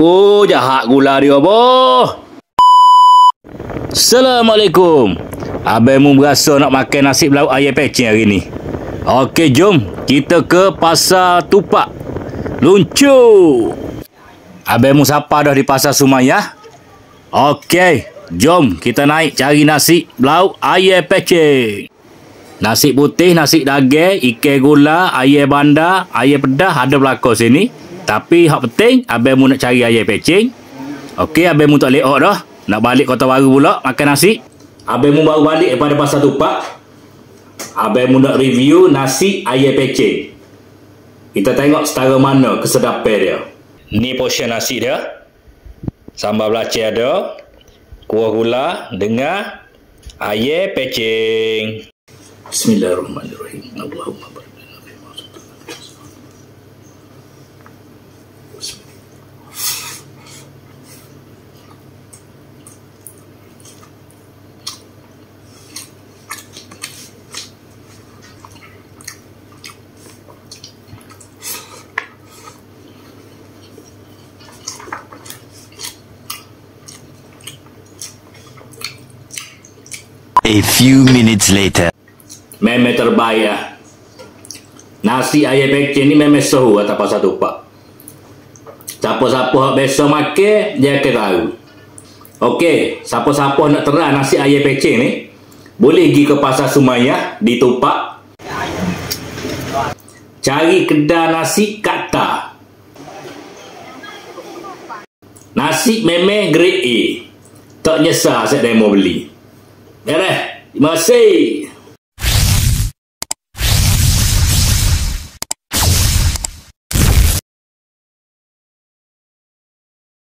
Oh, jahat gula dia, boh. Assalamualaikum. Abang berasa nak makan nasi lauk ayam pecing hari ni. Okey, jom kita ke Pasar Tupak. Luncur. Abang sapa dah di Pasar Sumayyah? Okey, jom kita naik cari nasi lauk ayam pecing. Nasi putih, nasi daging, ikan gula, ayam bandar, ayam pedas ada belakang sini. Tapi hak penting, abang nak cari ayam pecing. Okey, abang tak leok dah. Nak balik Kota Baru pula makan nasi. Abang baru balik daripada Pasar Tupak. Abang nak review nasi ayam pecing. Kita tengok setara mana kesedapan dia. Ni portion nasi dia. Sambal belacan ada, kuah gula dengan ayam pecing. Bismillahirrahmanirrahim. Allahumma barik. A few minutes later. Memang terbaik lah. Nasi ayam pecing ni memang seru atas Pasar Tupak. Siapa-siapa yang biasa makan, dia akan tahu. Okey, siapa-siapa nak terang nasi ayam pecing ni, boleh pergi ke Pasar Sumayyah di Tupak. Cari kedai nasi Kata. Nasi memang grade A. Tak nyesal saya demo beli. Terima kasih.